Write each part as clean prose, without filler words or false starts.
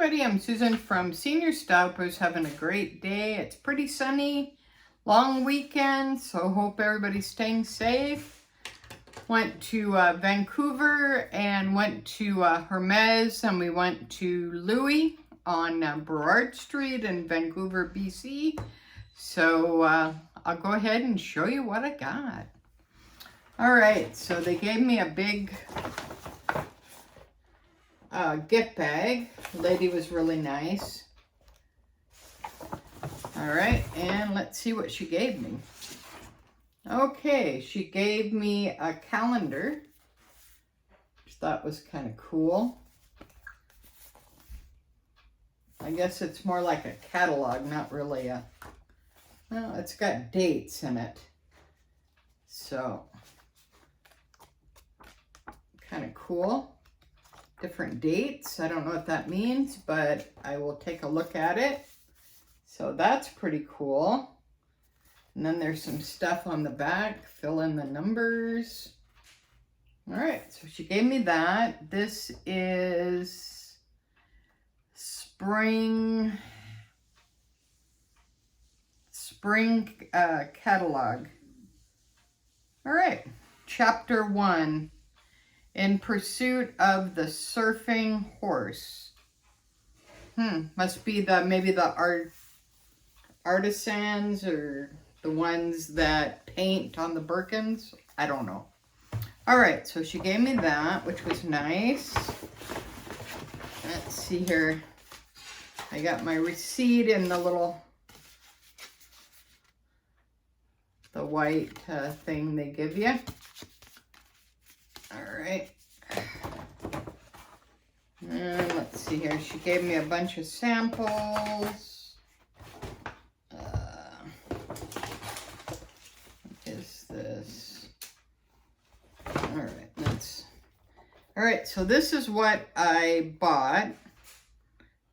everybody, I'm Susan from Senior Style. Hope having a great day. It's pretty sunny, long weekend, so hope everybody's staying safe. Went to Vancouver and went to Hermes, and we went to Louis on Burrard Street in Vancouver BC. So I'll go ahead and show you what I got. All right, so they gave me a big gift bag. The lady was really nice. All right, and let's see what she gave me. Okay, she gave me a calendar, which I thought was kind of cool. I guess it's more like a catalog, not really a, well, it's got dates in it. So, kind of cool. Different dates. I don't know what that means, but I will take a look at it. So that's pretty cool. And then there's some stuff on the back. Fill in the numbers. All right, so she gave me that. This is spring catalog. All right, chapter 1. In Pursuit of the Surfing Horse. Must be maybe the artisans or the ones that paint on the Birkins. I don't know. All right, so she gave me that, which was nice. Let's see here. I got my receipt in the white thing they give you. All right, and let's see here. She gave me a bunch of samples. What is this? All right, so this is what I bought.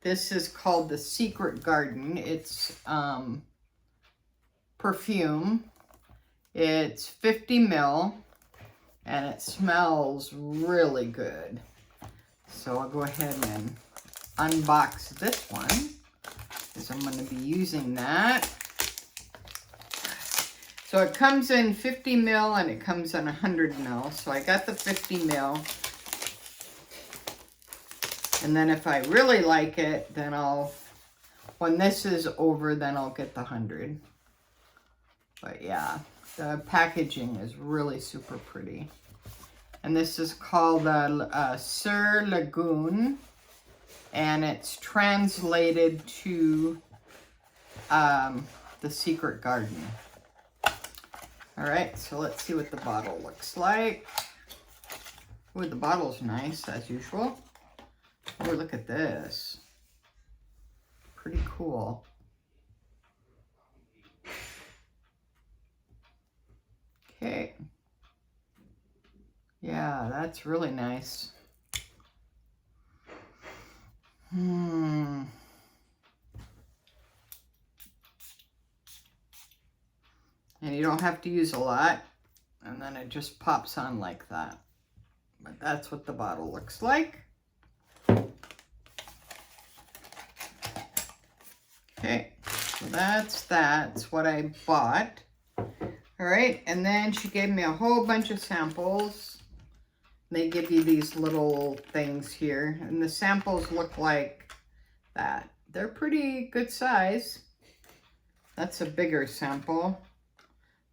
This is called the Secret Garden. It's perfume. It's 50 ml. And it smells really good. So I'll go ahead and unbox this one, because I'm going to be using that. So it comes in 50 ml and it comes in 100 ml. So I got the 50 ml. And then if I really like it, then when this is over, then I'll get the 100. But yeah. The packaging is really super pretty. And this is called Sur La Lagune. And it's translated to the Secret Garden. All right, so let's see what the bottle looks like. Oh, the bottle's nice, as usual. Oh, look at this. Pretty cool. Okay. Yeah, that's really nice. And you don't have to use a lot. And then it just pops on like that. But that's what the bottle looks like. Okay, so that's what I bought. All right, and then she gave me a whole bunch of samples. They give you these little things here, and the samples look like that. They're pretty good size. That's a bigger sample,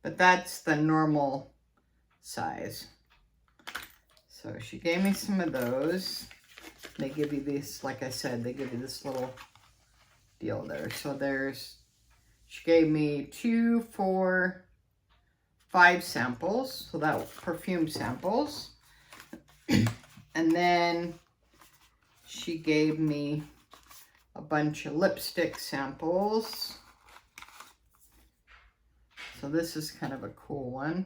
but that's the normal size. So she gave me some of those. They give you these, like I said, they give you this little deal there. So she gave me 2, 4, 5 samples, so that was perfume samples. And then she gave me a bunch of lipstick samples. So this is kind of a cool one.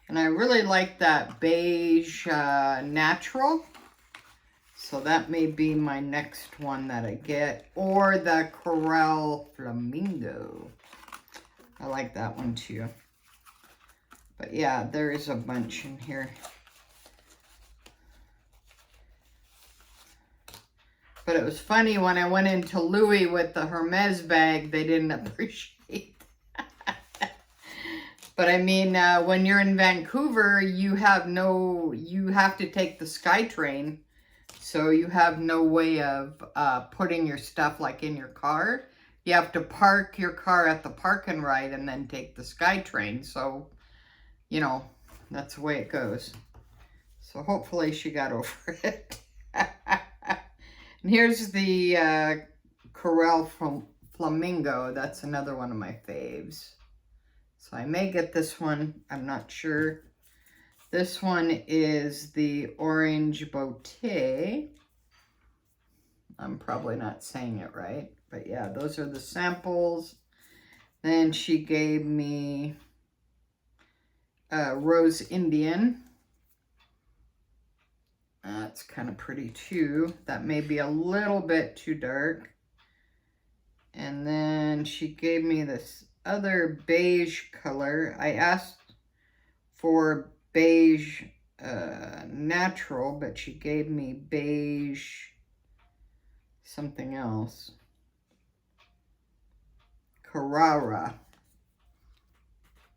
And I really like that beige natural. So that may be my next one that I get. Or the Coral Flamingo. I like that one too. But yeah, there is a bunch in here. But it was funny when I went into Louis with the Hermes bag, they didn't appreciate that. But I mean, when you're in Vancouver, you have to take the SkyTrain. So you have no way of putting your stuff like in your car. You have to park your car at the park and ride and then take the SkyTrain. So, you know, that's the way it goes. So hopefully she got over it. And here's the Corel Flamingo. That's another one of my faves. So I may get this one. I'm not sure. This one is the Orange Beauté. I'm probably not saying it right. But yeah, those are the samples. Then she gave me Rose Indian. That's kind of pretty too. That may be a little bit too dark. And then she gave me this other beige color. I asked for beige natural, but she gave me beige something else. Carrara,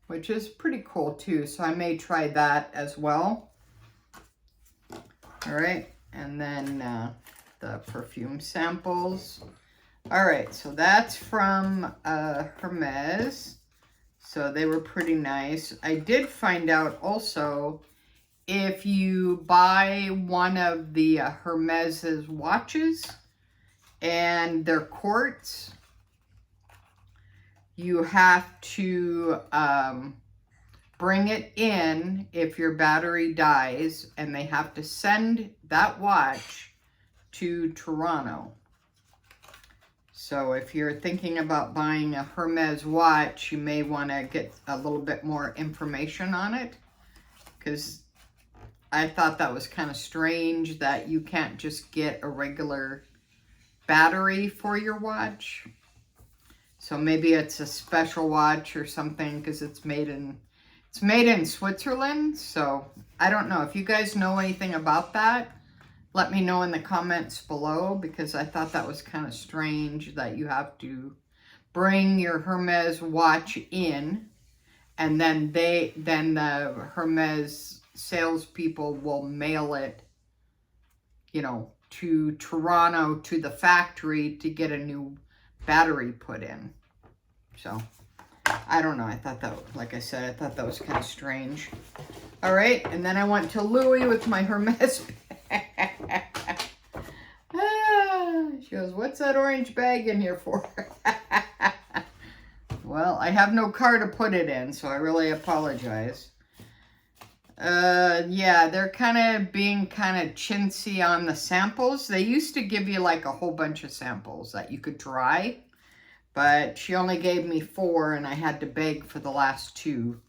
which is pretty cool too. So I may try that as well. All right, and then the perfume samples. All right, so that's from Hermes. So they were pretty nice. I did find out also, if you buy one of the Hermes's watches and their quartz, you have to bring it in if your battery dies, and they have to send that watch to Toronto. So if you're thinking about buying a Hermes watch, you may want to get a little bit more information on it, because I thought that was kind of strange that you can't just get a regular battery for your watch. So maybe it's a special watch or something, because it's made in Switzerland. So I don't know. If you guys know anything about that, let me know in the comments below, because I thought that was kind of strange that you have to bring your Hermes watch in, and then the Hermes salespeople will mail it, you know, to Toronto, to the factory, to get a new battery put in. So I don't know. I thought that, like I said, I thought that was kind of strange. All right, and then I went to Louis with my Hermes bag. She goes, "What's that orange bag in here for?" Well, I have no car to put it in, so I really apologize. Yeah, they're kind of being kind of chintzy on the samples. They used to give you like a whole bunch of samples that you could try, but she only gave me 4, and I had to beg for the last 2.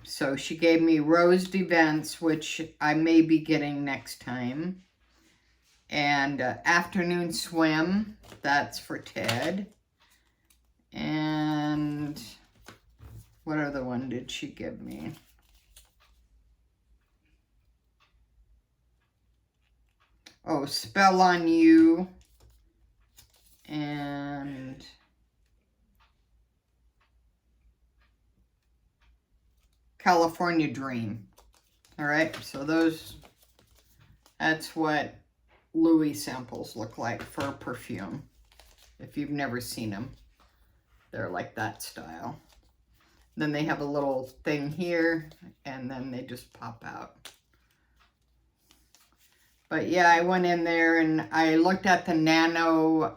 So she gave me Rose d'Events, which I may be getting next time. And Afternoon Swim, that's for Ted. And what other one did she give me? Oh, Spell on You. And California Dream. All right, so that's what Louis samples look like for perfume. If you've never seen them, they're like that style. Then they have a little thing here, and then they just pop out. But yeah, I went in there and I looked at the nano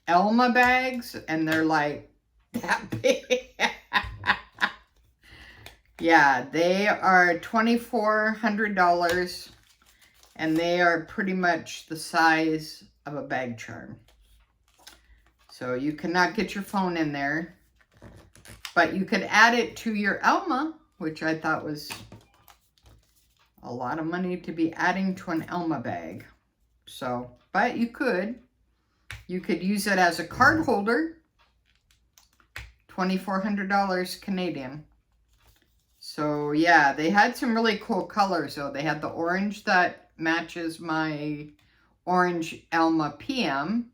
Elma bags, and they're like that big. Yeah, they are $2,400, and they are pretty much the size of a bag charm. So you cannot get your phone in there, but you could add it to your Elma, which I thought was a lot of money to be adding to an Elma bag. So, but you could use it as a card holder. $2,400 Canadian. So yeah, they had some really cool colors though. They had the orange that matches my Orange Elma PM.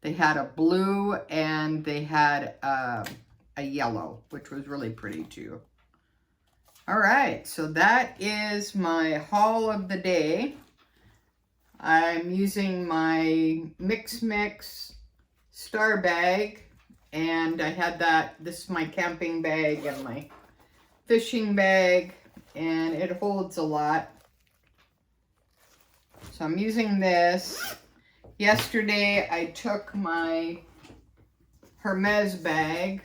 They had a blue and they had a yellow, which was really pretty too. All right, so that is my haul of the day. I'm using my Mix Star bag, and I had this is my camping bag and my fishing bag, and it holds a lot. So I'm using this. Yesterday I took my Hermes bag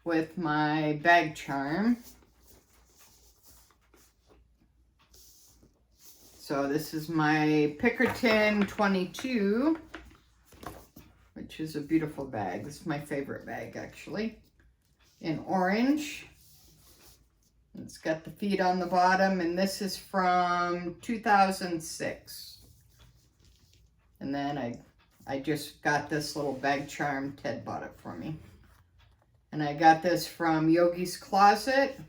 with my bag charm. So this is my Pinkerton 22, which is a beautiful bag. This is my favorite bag, actually, in orange. It's got the feet on the bottom, and this is from 2006. And then I just got this little bag charm. Ted bought it for me. And I got this from Yogi's Closet,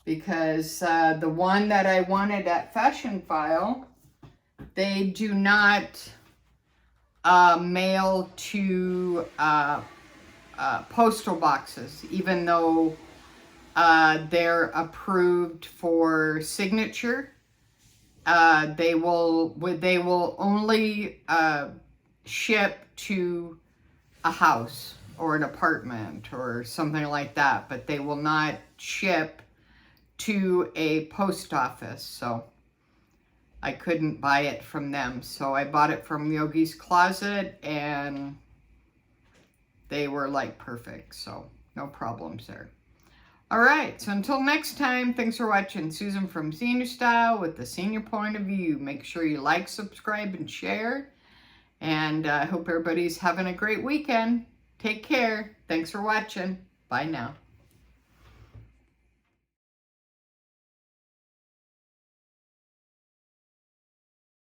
because the one that I wanted at Fashion File, they do not mail to postal boxes, even though they're approved for signature. They will only ship to a house or an apartment or something like that, but they will not ship to a post office. So I couldn't buy it from them. So I bought it from Yogi's Closet, and they were like perfect. So no problems there. All right, so until next time, thanks for watching Susan from Senior Style with the senior point of view. Make sure you like, subscribe, and share. And I hope everybody's having a great weekend. Take care. Thanks for watching. Bye now.